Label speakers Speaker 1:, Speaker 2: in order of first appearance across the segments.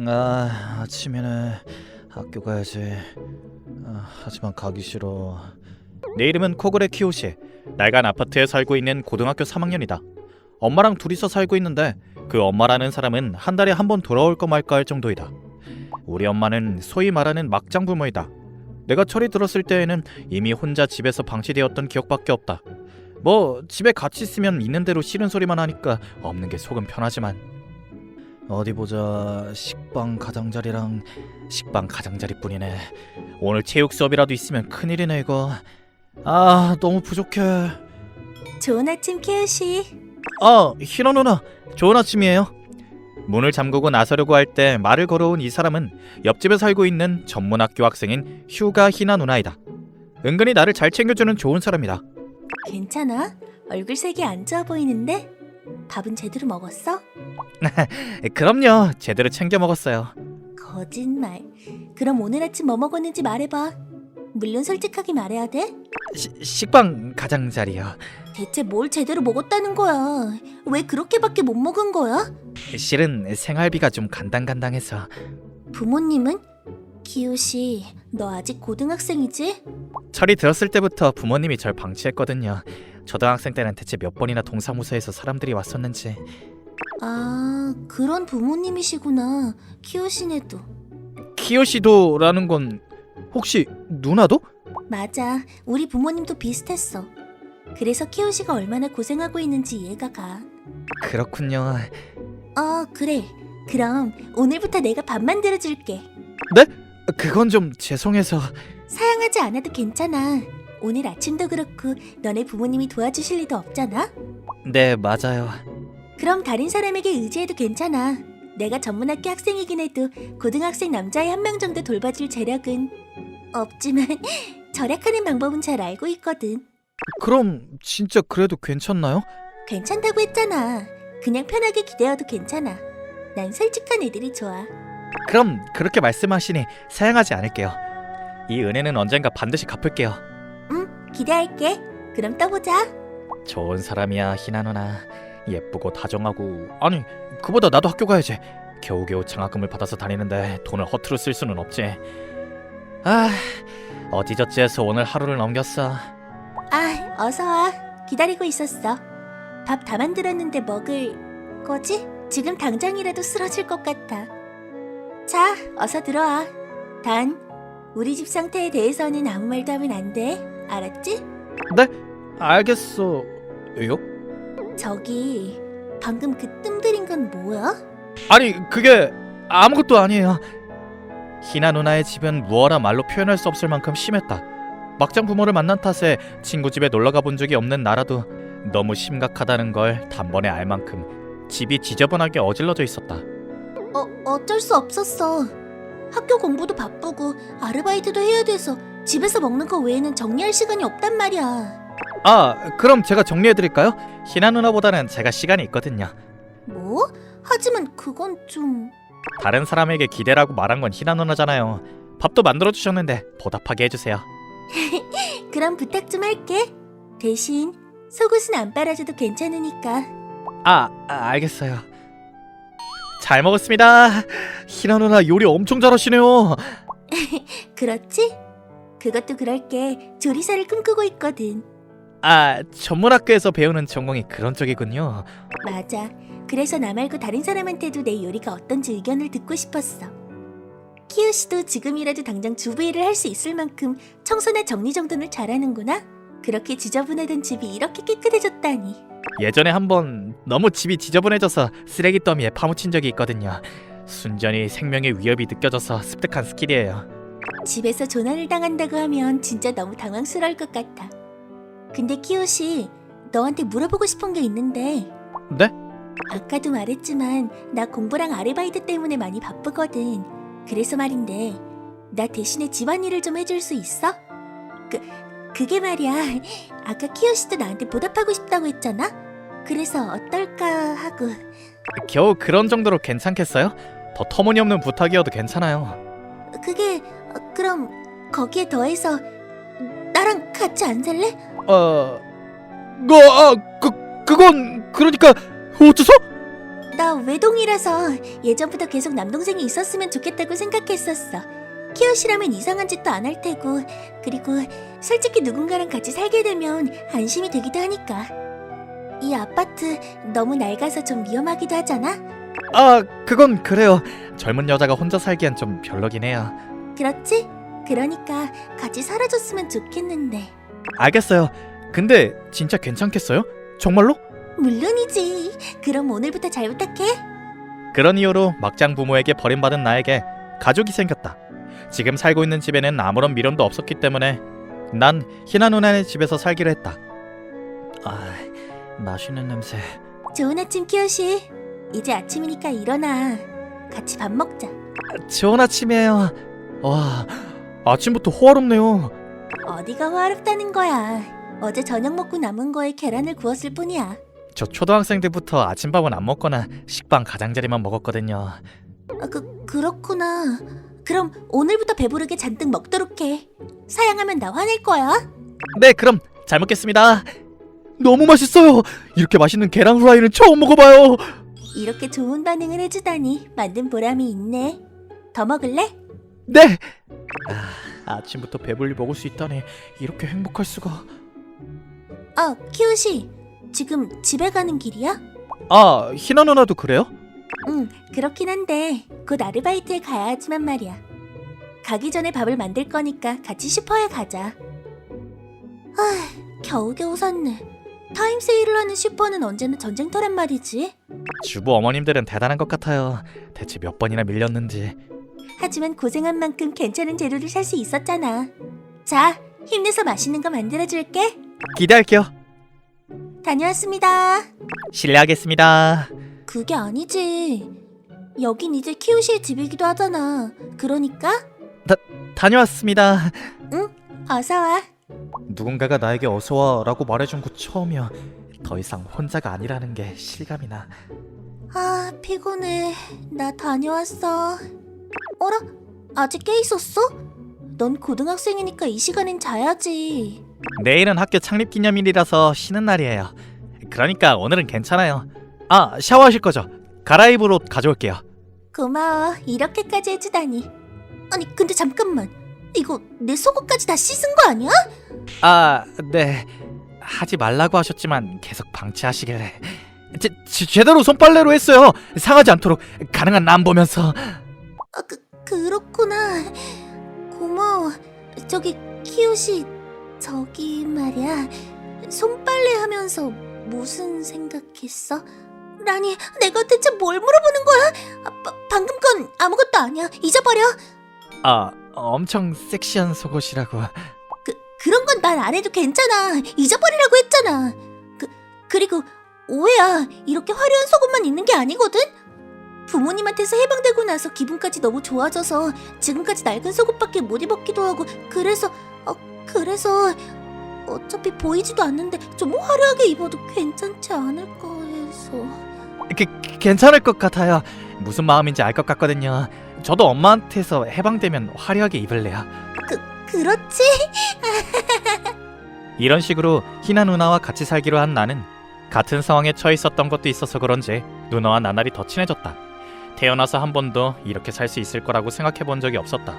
Speaker 1: 아침에는 학교 가야지. 하지만 가기 싫어. 내 이름은 코그레 키요시. 낡은 아파트에 살고 있는 고등학교 3학년이다. 엄마랑 둘이서 살고 있는데 그 엄마라는 사람은 한 달에 한 번 돌아올까 말까 할 정도이다. 우리 엄마는 소위 말하는 막장 부모이다. 내가 철이 들었을 때에는 이미 혼자 집에서 방치되었던 기억밖에 없다. 뭐 집에 같이 있으면 있는 대로 싫은 소리만 하니까 없는 게 속은 편하지만. 어디 보자. 식빵 가장자리뿐이네. 오늘 체육 수업이라도 있으면 큰일이네 이거. 너무 부족해.
Speaker 2: 좋은 아침 키요시.
Speaker 1: 희나 누나, 좋은 아침이에요. 문을 잠그고 나서려고 할 때 말을 걸어온 이 사람은 옆집에 살고 있는 전문학교 학생인 휴가 희나 누나이다. 은근히 나를 잘 챙겨주는 좋은 사람이다.
Speaker 2: 괜찮아? 얼굴 색이 안 좋아 보이는데? 밥은 제대로 먹었어?
Speaker 1: 그럼요, 제대로 챙겨 먹었어요.
Speaker 2: 거짓말. 그럼 오늘 아침 뭐 먹었는지 말해봐. 물론 솔직하게 말해야 돼?
Speaker 1: 식빵 가장자리요.
Speaker 2: 대체 뭘 제대로 먹었다는 거야? 왜 그렇게밖에 못 먹은 거야?
Speaker 1: 실은 생활비가 좀 간당간당해서.
Speaker 2: 부모님은? 키요시, 너 아직 고등학생이지?
Speaker 1: 철이 들었을 때부터 부모님이 절 방치했거든요. 초등학생 때는 대체 몇 번이나 동사무소에서 사람들이 왔었는지.
Speaker 2: 그런 부모님이시구나. 키요시네도.
Speaker 1: 키요시도라는 건 혹시 누나도?
Speaker 2: 맞아. 우리 부모님도 비슷했어. 그래서 키요시가 얼마나 고생하고 있는지 이해가 가.
Speaker 1: 그렇군요.
Speaker 2: 그래. 그럼 오늘부터 내가 밥 만들어줄게.
Speaker 1: 네? 그건 좀 죄송해서.
Speaker 2: 사양하지 않아도 괜찮아. 오늘 아침도 그렇고 너네 부모님이 도와주실 리도 없잖아.
Speaker 1: 네, 맞아요.
Speaker 2: 그럼 다른 사람에게 의지해도 괜찮아. 내가 전문학교 학생이긴 해도 고등학생 남자애 한 명 정도 돌봐줄 재력은 없지만 절약하는 방법은 잘 알고 있거든.
Speaker 1: 그럼 진짜 그래도 괜찮나요?
Speaker 2: 괜찮다고 했잖아. 그냥 편하게 기대어도 괜찮아. 난 솔직한 애들이 좋아.
Speaker 1: 그럼 그렇게 말씀하시니 사양하지 않을게요. 이 은혜는 언젠가 반드시 갚을게요.
Speaker 2: 기대할게. 그럼 떠보자.
Speaker 1: 좋은 사람이야, 희나 누나. 예쁘고 다정하고. 아니, 그보다 나도 학교 가야지. 겨우겨우 장학금을 받아서 다니는데 돈을 허투루 쓸 수는 없지. 어디저찌해서 오늘 하루를 넘겼어.
Speaker 2: 어서 와. 기다리고 있었어. 밥 다 만들었는데 먹을 거지? 지금 당장이라도 쓰러질 것 같아. 자, 어서 들어와. 단, 우리 집 상태에 대해서는 아무 말도 하면 안 돼. 알았지?
Speaker 1: 네? 알겠어요.
Speaker 2: 저기, 방금 그 뜸들인 건 뭐야?
Speaker 1: 아니, 그게 아무것도 아니에요. 희나 누나의 집은 무어라 말로 표현할 수 없을 만큼 심했다. 막장 부모를 만난 탓에 친구 집에 놀러가 본 적이 없는 나라도 너무 심각하다는 걸 단번에 알 만큼 집이 지저분하게 어질러져 있었다.
Speaker 2: 어쩔 수 없었어. 학교 공부도 바쁘고 아르바이트도 해야 돼서 집에서 먹는 거 외에는 정리할 시간이 없단 말이야.
Speaker 1: 그럼 제가 정리해드릴까요? 희나 누나보다는 제가 시간이 있거든요.
Speaker 2: 뭐? 하지만 그건 좀...
Speaker 1: 다른 사람에게 기대라고 말한 건 희나 누나잖아요. 밥도 만들어주셨는데 보답하게 해주세요.
Speaker 2: 그럼 부탁 좀 할게. 대신 속옷은 안 빨아줘도 괜찮으니까.
Speaker 1: 알겠어요. 잘 먹었습니다. 희나 누나 요리 엄청 잘하시네요.
Speaker 2: 그렇지? 그것도 그럴게. 조리사를 꿈꾸고 있거든.
Speaker 1: 전문학교에서 배우는 전공이 그런 쪽이군요.
Speaker 2: 맞아. 그래서 나 말고 다른 사람한테도 내 요리가 어떤지 의견을 듣고 싶었어. 키요시도 지금이라도 당장 주부 일을 할 수 있을 만큼 청소나 정리 정돈을 잘하는구나? 그렇게 지저분하던 집이 이렇게 깨끗해졌다니.
Speaker 1: 예전에 한번 너무 집이 지저분해져서 쓰레기 더미에 파묻힌 적이 있거든요. 순전히 생명의 위협이 느껴져서 습득한 스킬이에요.
Speaker 2: 집에서 조난을 당한다고 하면 진짜 너무 당황스러울 것 같아. 근데 키요시, 너한테 물어보고 싶은 게 있는데.
Speaker 1: 네?
Speaker 2: 아까도 말했지만 나 공부랑 아르바이트 때문에 많이 바쁘거든. 그래서 말인데 나 대신에 집안일을 좀 해줄 수 있어? 그게 말이야. 아까 키요시도 나한테 보답하고 싶다고 했잖아? 그래서 어떨까 하고.
Speaker 1: 겨우 그런 정도로 괜찮겠어요? 더 터무니없는 부탁이어도 괜찮아요.
Speaker 2: 그게 그럼 거기에 더해서 나랑 같이 안 살래?
Speaker 1: 그건 그러니까 어째서?
Speaker 2: 나 외동이라서 예전부터 계속 남동생이 있었으면 좋겠다고 생각했었어. 키요시라면 이상한 짓도 안 할 테고, 그리고 솔직히 누군가랑 같이 살게 되면 안심이 되기도 하니까. 이 아파트 너무 낡아서 좀 위험하기도 하잖아?
Speaker 1: 아, 그건 그래요. 젊은 여자가 혼자 살기엔 좀 별로긴 해요.
Speaker 2: 그렇지? 그러니까 같이 살아줬으면 좋겠는데.
Speaker 1: 알겠어요. 근데 진짜 괜찮겠어요? 정말로?
Speaker 2: 물론이지. 그럼 오늘부터 잘 부탁해.
Speaker 1: 그런 이유로 막장 부모에게 버림받은 나에게 가족이 생겼다. 지금 살고 있는 집에는 아무런 미련도 없었기 때문에 난 희나 누나네 집에서 살기로 했다. 아, 맛있는 냄새.
Speaker 2: 좋은 아침, 키요시. 이제 아침이니까 일어나. 같이 밥 먹자.
Speaker 1: 좋은 아침이에요. 와, 아침부터 호화롭네요.
Speaker 2: 어디가 화롭다는 거야. 어제 저녁 먹고 남은 거에 계란을 구웠을 뿐이야.
Speaker 1: 저 초등학생 때부터 아침밥은 안 먹거나 식빵 가장자리만 먹었거든요.
Speaker 2: 그렇구나. 그럼 오늘부터 배부르게 잔뜩 먹도록 해. 사양하면 나 화낼 거야.
Speaker 1: 네, 그럼 잘 먹겠습니다. 너무 맛있어요. 이렇게 맛있는 계란 후라이는 처음 먹어봐요.
Speaker 2: 이렇게 좋은 반응을 해주다니 만든 보람이 있네. 더 먹을래?
Speaker 1: 네. 아침부터 배불리 먹을 수 있다니 이렇게 행복할 수가.
Speaker 2: 키요시. 지금 집에 가는 길이야?
Speaker 1: 아, 희나 누나도 그래요?
Speaker 2: 응, 그렇긴 한데 곧 아르바이트에 가야 하지만 말이야. 가기 전에 밥을 만들 거니까 같이 슈퍼에 가자. 겨우겨우 샀네. 타임세일을 하는 슈퍼는 언제나 전쟁터란 말이지.
Speaker 1: 주부 어머님들은 대단한 것 같아요. 대체 몇 번이나 밀렸는지.
Speaker 2: 하지만 고생한 만큼 괜찮은 재료를 살 수 있었잖아. 자, 힘내서 맛있는 거 만들어줄게.
Speaker 1: 기대할게요.
Speaker 2: 다녀왔습니다.
Speaker 1: 실례하겠습니다.
Speaker 2: 그게 아니지. 여긴 이제 키요시의 집이기도 하잖아. 그러니까
Speaker 1: 다녀왔습니다.
Speaker 2: 어서 와.
Speaker 1: 누군가가 나에게 어서와 라고 말해준 거 처음이야. 더 이상 혼자가 아니라는 게 실감이 나.
Speaker 2: 피곤해. 나 다녀왔어. 어라? 아직 깨 있었어? 넌 고등학생이니까 이 시간엔 자야지.
Speaker 1: 내일은 학교 창립기념일이라서 쉬는 날이에요. 그러니까 오늘은 괜찮아요. 아, 샤워하실 거죠? 갈아입을 옷 가져올게요.
Speaker 2: 고마워. 이렇게까지 해주다니. 아니 근데 잠깐만. 이거 내 속옷까지 다 씻은 거 아니야?
Speaker 1: 아, 네. 하지 말라고 하셨지만 계속 방치하시길래 제대로 손빨래로 했어요. 상하지 않도록 가능한 남 보면서.
Speaker 2: 그렇구나. 고마워. 저기 키요시, 저기 말이야. 손빨래 하면서 무슨 생각했어? 라니, 내가 대체 뭘 물어보는 거야? 방금 건 아무것도 아니야. 잊어버려.
Speaker 1: 아, 엄청 섹시한 속옷이라고.
Speaker 2: 그런 건 난 안 해도 괜찮아. 잊어버리라고 했잖아. 그리고 오해야. 이렇게 화려한 속옷만 입는 게 아니거든? 부모님한테서 해방되고 나서 기분까지 너무 좋아져서 지금까지 낡은 속옷밖에 못 입었기도 하고 그래서 어차피 보이지도 않는데 좀 화려하게 입어도 괜찮지 않을까 해서.
Speaker 1: 괜찮을 것 같아요. 무슨 마음인지 알 것 같거든요. 저도 엄마한테서 해방되면 화려하게 입을래요.
Speaker 2: 그렇지?
Speaker 1: 이런 식으로 희나 누나와 같이 살기로 한 나는 같은 상황에 처해 있었던 것도 있어서 그런지 누나와 나날이 더 친해졌다. 태어나서 한 번도 이렇게 살 수 있을 거라고 생각해 본 적이 없었다.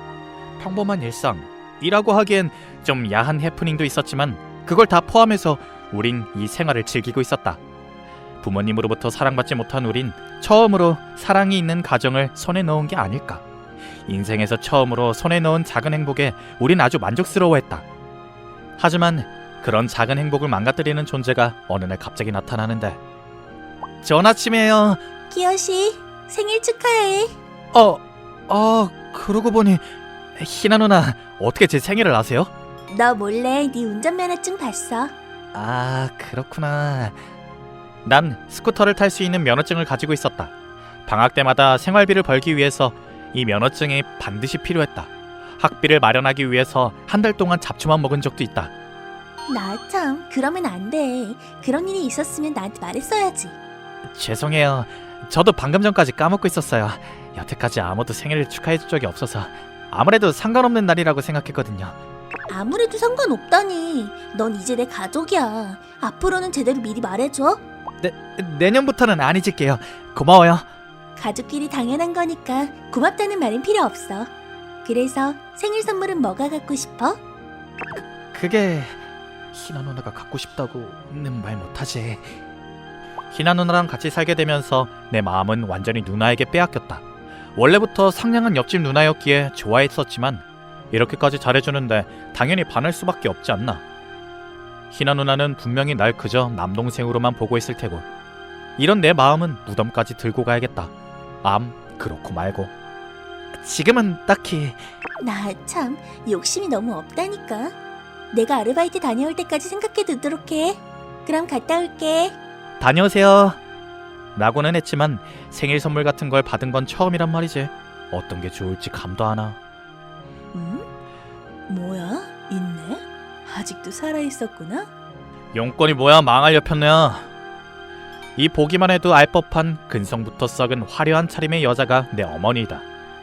Speaker 1: 평범한 일상이라고 하기엔 좀 야한 해프닝도 있었지만 그걸 다 포함해서 우린 이 생활을 즐기고 있었다. 부모님으로부터 사랑받지 못한 우린 처음으로 사랑이 있는 가정을 손에 넣은 게 아닐까. 인생에서 처음으로 손에 넣은 작은 행복에 우린 아주 만족스러워했다. 하지만 그런 작은 행복을 망가뜨리는 존재가 어느 날 갑자기 나타나는데. 좋은 아침이에요.
Speaker 2: 키요시, 생일 축하해.
Speaker 1: 그러고 보니 희나 누나 어떻게 제 생일을 아세요?
Speaker 2: 너 몰래 네 운전면허증 봤어.
Speaker 1: 아, 그렇구나. 난 스쿠터를 탈 수 있는 면허증을 가지고 있었다. 방학 때마다 생활비를 벌기 위해서 이 면허증이 반드시 필요했다. 학비를 마련하기 위해서 한 달 동안 잡초만 먹은 적도 있다.
Speaker 2: 나 참, 그러면 안 돼. 그런 일이 있었으면 나한테 말했어야지.
Speaker 1: 죄송해요. 저도 방금 전까지 까먹고 있었어요. 여태까지 아무도 생일을 축하해준 적이 없어서 아무래도 상관없는 날이라고 생각했거든요.
Speaker 2: 아무래도 상관없다니. 넌 이제 내 가족이야. 앞으로는 제대로 미리 말해줘.
Speaker 1: 내년부터는 안 잊을게요. 고마워요.
Speaker 2: 가족끼리 당연한 거니까 고맙다는 말은 필요 없어. 그래서 생일 선물은 뭐가 갖고 싶어?
Speaker 1: 그게 희나 누나가 갖고 싶다고는 말 못하지. 희나 누나랑 같이 살게 되면서 내 마음은 완전히 누나에게 빼앗겼다. 원래부터 상냥한 옆집 누나였기에 좋아했었지만 이렇게까지 잘해주는데 당연히 반할 수밖에 없지 않나. 희나 누나는 분명히 날 그저 남동생으로만 보고 있을 테고 이런 내 마음은 무덤까지 들고 가야겠다. 그렇고 말고. 지금은 딱히.
Speaker 2: 나 참 욕심이 너무 없다니까. 내가 아르바이트 다녀올 때까지 생각해 두도록 해. 그럼 갔다 올게.
Speaker 1: 다녀오세요 라고는 했지만 생일 선물 같은 걸 받은 건 처음이란 말이지. 어떤 게 좋을지 감도 안 와.
Speaker 2: 뭐야? 있네? 아직도 살아있었구나?
Speaker 1: 용건이 뭐야, 망할 여편네야. 이 보기만 해도 알 법한 근성부터 썩은 화려한 차림의 여자가 내 어머니이다.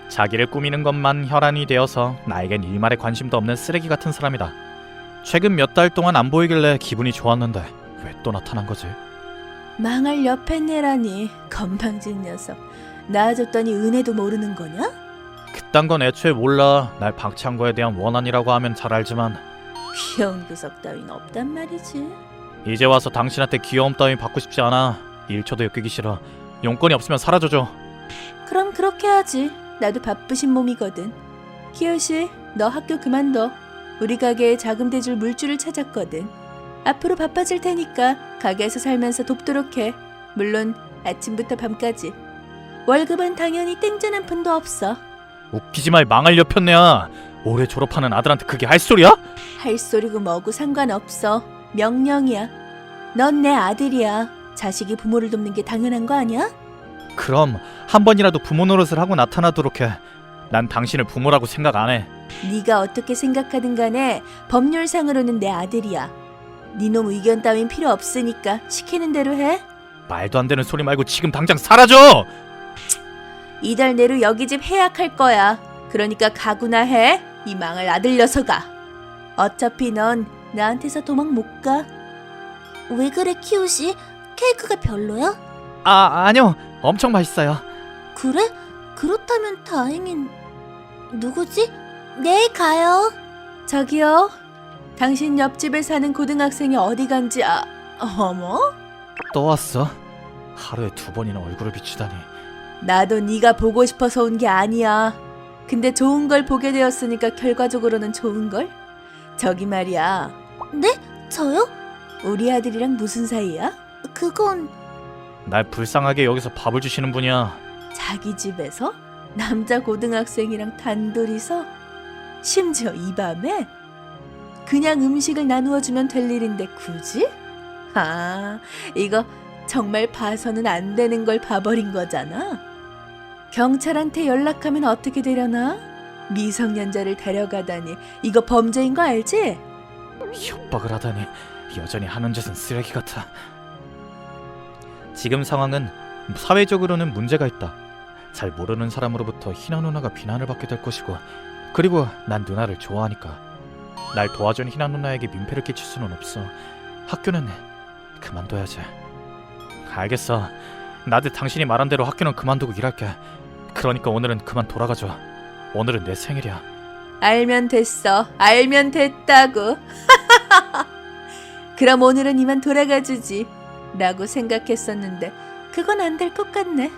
Speaker 1: 자기를 꾸미는 것만 혈안이 되어서 나에겐 일말의 관심도 없는 쓰레기 같은 사람이다. 최근 몇 달 동안 안 보이길래 기분이 좋았는데 왜 또 나타난 거지?
Speaker 2: 망할 여팬네라니 건방진 녀석. 낳아줬더니 은혜도 모르는 거냐?
Speaker 1: 그딴 건 애초에 몰라. 날 방치한 거에 대한 원한이라고 하면 잘 알지만
Speaker 2: 귀여운 구석 따윈 없단 말이지.
Speaker 1: 이제 와서 당신한테 귀여움 따위 받고 싶지 않아. 1초도 엮이기 싫어. 용건이 없으면 사라져줘.
Speaker 2: 그럼 그렇게 하지. 나도 바쁘신 몸이거든. 키요시, 너 학교 그만둬. 우리 가게에 자금 대줄 물줄을 찾았거든. 앞으로 바빠질 테니까 가게에서 살면서 돕도록 해. 물론 아침부터 밤까지. 월급은 당연히 땡전 한 푼도 없어.
Speaker 1: 웃기지 말, 망할 여편네야. 올해 졸업하는 아들한테 그게 할 소리야?
Speaker 2: 할 소리고 뭐고 상관없어. 명령이야. 넌 내 아들이야. 자식이 부모를 돕는 게 당연한 거 아니야?
Speaker 1: 그럼 한 번이라도 부모 노릇을 하고 나타나도록 해. 난 당신을 부모라고 생각 안 해.
Speaker 2: 네가 어떻게 생각하든 간에 법률상으로는 내 아들이야. 네놈 의견 따윈 필요 없으니까 시키는 대로 해.
Speaker 1: 말도 안 되는 소리 말고 지금 당장 사라져!
Speaker 2: 이달 내로 여기 집 해약할 거야. 그러니까 가구나 해. 이 망할 아들 녀석아. 어차피 넌 나한테서 도망 못 가. 왜 그래, 키우시? 케이크가 별로야?
Speaker 1: 아니요. 엄청 맛있어요.
Speaker 2: 그래? 그렇다면 다행인... 누구지? 네, 가요. 저기요. 당신 옆집에 사는 고등학생이 어디 간지 어머?
Speaker 1: 또 왔어? 하루에 2번이나 얼굴을 비추다니.
Speaker 2: 나도 네가 보고 싶어서 온 게 아니야. 근데 좋은 걸 보게 되었으니까 결과적으로는 좋은 걸? 저기 말이야. 네? 저요? 우리 아들이랑 무슨 사이야? 그건...
Speaker 1: 날 불쌍하게 여기서 밥을 주시는 분이야.
Speaker 2: 자기 집에서? 남자 고등학생이랑 단둘이서? 심지어 이 밤에? 그냥 음식을 나누어 주면 될 일인데 굳이? 이거 정말 봐서는 안 되는 걸 봐버린 거잖아. 경찰한테 연락하면 어떻게 되려나? 미성년자를 데려가다니 이거 범죄인 거 알지?
Speaker 1: 협박을 하다니 여전히 하는 짓은 쓰레기 같아. 지금 상황은 사회적으로는 문제가 있다. 잘 모르는 사람으로부터 희나 누나가 비난을 받게 될 것이고, 그리고 난 누나를 좋아하니까 날 도와준 희나 누나에게 민폐를 끼칠 수는 없어. 학교는 그만둬야지. 알겠어. 나도 당신이 말한 대로 학교는 그만두고 일할게. 그러니까 오늘은 그만 돌아가줘. 오늘은 내 생일이야.
Speaker 2: 알면 됐어. 알면 됐다고. 그럼 오늘은 이만 돌아가 주지 라고 생각했었는데 그건 안 될 것 같네.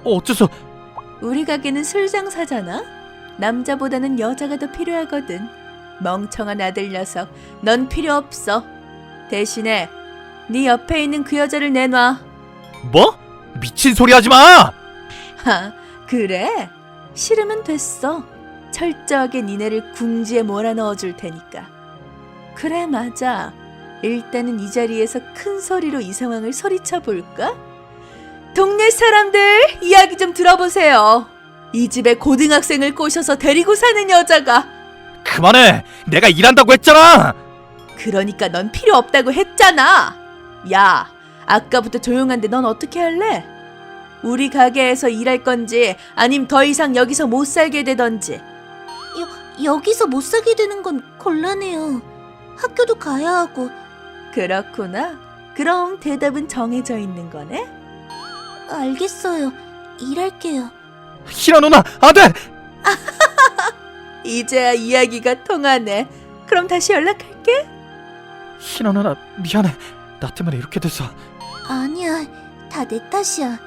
Speaker 1: 어째서?
Speaker 2: 우리 가게는 술 장사잖아. 남자보다는 여자가 더 필요하거든. 멍청한 아들 녀석, 넌 필요 없어. 대신에 네 옆에 있는 그 여자를 내놔.
Speaker 1: 뭐? 미친 소리 하지 마!
Speaker 2: 그래? 싫으면 됐어. 철저하게 니네를 궁지에 몰아넣어줄 테니까. 그래, 맞아. 일단은 이 자리에서 큰 소리로 이 상황을 소리쳐 볼까? 동네 사람들, 이야기 좀 들어보세요. 이 집에 고등학생을 꼬셔서 데리고 사는 여자가.
Speaker 1: 그만해! 내가 일한다고 했잖아!
Speaker 2: 그러니까 넌 필요 없다고 했잖아. 야, 아까부터 조용한데 넌 어떻게 할래? 우리 가게에서 일할 건지 아님 더 이상 여기서 못 살게 되던지. 여기서 못 살게 되는 건 곤란해요. 학교도 가야 하고. 그렇구나.
Speaker 3: 그럼 대답은 정해져 있는 거네?
Speaker 2: 알겠어요. 일할게요.
Speaker 1: 희나 누나, 안 돼!
Speaker 3: 이제야 이야기가 통하네. 그럼 다시 연락할게.
Speaker 1: 희나 누나, 미안해. 나 때문에 이렇게 돼서.
Speaker 2: 아니야, 다 내 탓이야.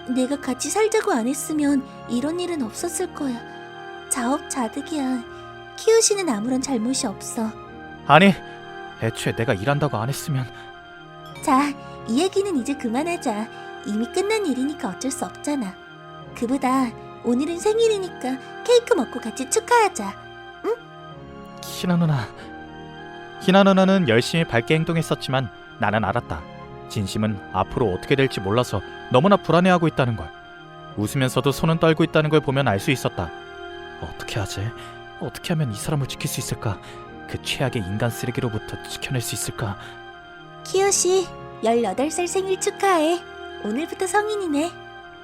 Speaker 2: 내가 같이 살자고 안 했으면 이런 일은 없었을 거야. 자업자득이야. 키우시는 아무런 잘못이 없어.
Speaker 1: 아니, 애초에 내가 일한다고 안 했으면.
Speaker 2: 자, 이 얘기는 이제 그만하자. 이미 끝난 일이니까 어쩔 수 없잖아. 그보다 오늘은 생일이니까 케이크 먹고 같이 축하하자.
Speaker 1: 희나 누나. 희나 누나는 열심히 밝게 행동했었지만 나는 알았다. 진심은 앞으로 어떻게 될지 몰라서 너무나 불안해하고 있다는 걸. 웃으면서도 손은 떨고 있다는 걸 보면 알 수 있었다. 어떻게 하지? 어떻게 하면 이 사람을 지킬 수 있을까? 그 최악의 인간 쓰레기로부터 지켜낼 수 있을까?
Speaker 2: 키요시, 18살 생일 축하해. 오늘부터 성인이네.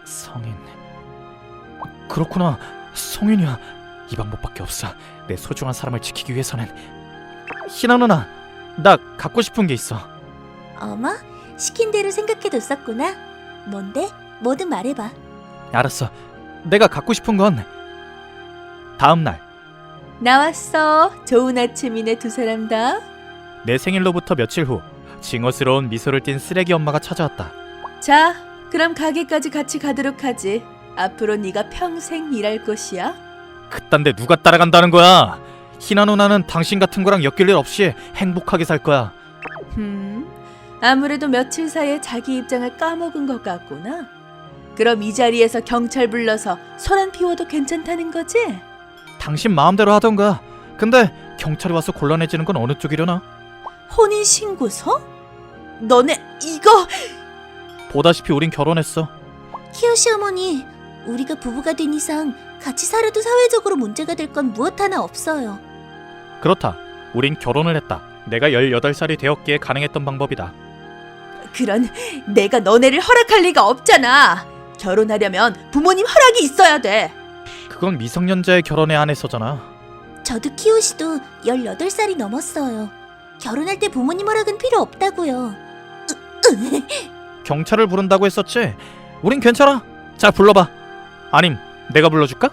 Speaker 1: 성인. 그렇구나. 성인이야. 이 방법밖에 없어. 내 소중한 사람을 지키기 위해서는. 희나 누나, 나 갖고 싶은 게 있어.
Speaker 2: 어머, 시킨 대로 생각해뒀었구나. 뭔데? 뭐든 말해봐.
Speaker 1: 알았어. 내가 갖고 싶은 건 다음 날
Speaker 3: 나왔어. 좋은 아침이네, 두 사람 다.
Speaker 1: 내 생일로부터 며칠 후 징어스러운 미소를 띤 쓰레기 엄마가 찾아왔다.
Speaker 3: 자, 그럼 가게까지 같이 가도록 하지. 앞으로 네가 평생 일할 곳이야.
Speaker 1: 그딴데 누가 따라간다는 거야? 희나 누나는 당신 같은 거랑 엮일 일 없이 행복하게 살 거야.
Speaker 3: 아무래도 며칠 사이에 자기 입장을 까먹은 것 같구나. 그럼 이 자리에서 경찰 불러서 소란 피워도 괜찮다는 거지?
Speaker 1: 당신 마음대로 하던가. 근데 경찰이 와서 곤란해지는 건 어느 쪽이려나?
Speaker 3: 혼인신고서? 너네 이거...
Speaker 1: 보다시피 우린 결혼했어.
Speaker 2: 키요시 어머니, 우리가 부부가 된 이상 같이 살아도 사회적으로 문제가 될 건 무엇 하나 없어요.
Speaker 1: 그렇다. 우린 결혼을 했다. 내가 18살이 되었기에 가능했던 방법이다.
Speaker 3: 그런 내가 너네를 허락할 리가 없잖아. 결혼하려면 부모님 허락이 있어야 돼.
Speaker 1: 그건 미성년자의 결혼에 한해서잖아.
Speaker 2: 저도 키요시도 18살이 넘었어요. 결혼할 때 부모님 허락은 필요 없다고요.
Speaker 1: 경찰을 부른다고 했었지? 우린 괜찮아. 자, 불러봐. 아님, 내가 불러줄까?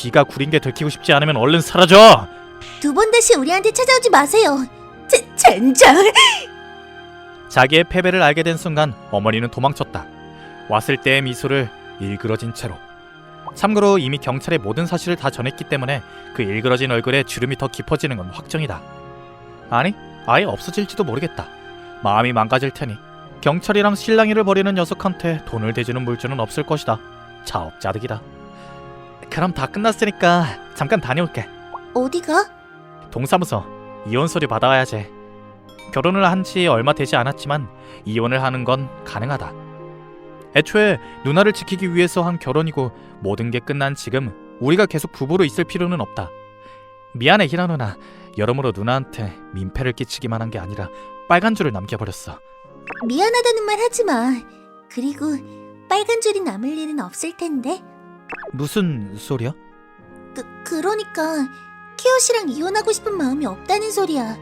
Speaker 1: 네가 구린 게 들키고 싶지 않으면 얼른 사라져.
Speaker 2: 두 번 다시 우리한테 찾아오지 마세요.
Speaker 3: 젠장!
Speaker 1: 자기의 패배를 알게 된 순간 어머니는 도망쳤다. 왔을 때의 미소를 일그러진 채로. 참고로 이미 경찰에 모든 사실을 다 전했기 때문에 그 일그러진 얼굴에 주름이 더 깊어지는 건 확정이다. 아니, 아예 없어질지도 모르겠다. 마음이 망가질 테니 경찰이랑 실랑이를 벌이는 녀석한테 돈을 대주는 물주는 없을 것이다. 자업자득이다. 그럼 다 끝났으니까 잠깐 다녀올게.
Speaker 2: 어디가?
Speaker 1: 동사무소. 이혼 서류 받아와야지. 결혼을 한 지 얼마 되지 않았지만 이혼을 하는 건 가능하다. 애초에 누나를 지키기 위해서 한 결혼이고 모든 게 끝난 지금 우리가 계속 부부로 있을 필요는 없다. 미안해 희나 누나. 여러모로 누나한테 민폐를 끼치기만 한 게 아니라 빨간 줄을 남겨버렸어.
Speaker 2: 미안하다는 말 하지 마. 그리고 빨간 줄이 남을 일은 없을 텐데.
Speaker 1: 무슨 소리야?
Speaker 2: 그러니까 키요시랑 이혼하고 싶은 마음이 없다는 소리야.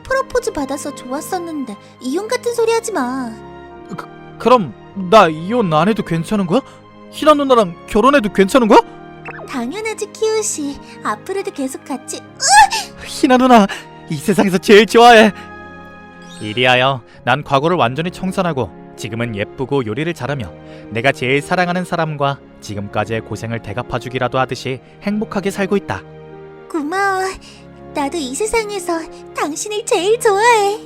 Speaker 2: 프로포즈 받아서 좋았었는데 이혼 같은 소리 하지 마.
Speaker 1: 그럼 나 이혼 안 해도 괜찮은 거야? 희나 누나랑 결혼해도 괜찮은 거야?
Speaker 2: 당연하지 키요시. 앞으로도 계속 같이.
Speaker 1: 희나 누나 이 세상에서 제일 좋아해. 이리하여 난 과거를 완전히 청산하고 지금은 예쁘고 요리를 잘하며 내가 제일 사랑하는 사람과 지금까지의 고생을 대갚아주기라도 하듯이 행복하게 살고 있다.
Speaker 2: 고마워. 나도 이 세상에서 당신을 제일 좋아해.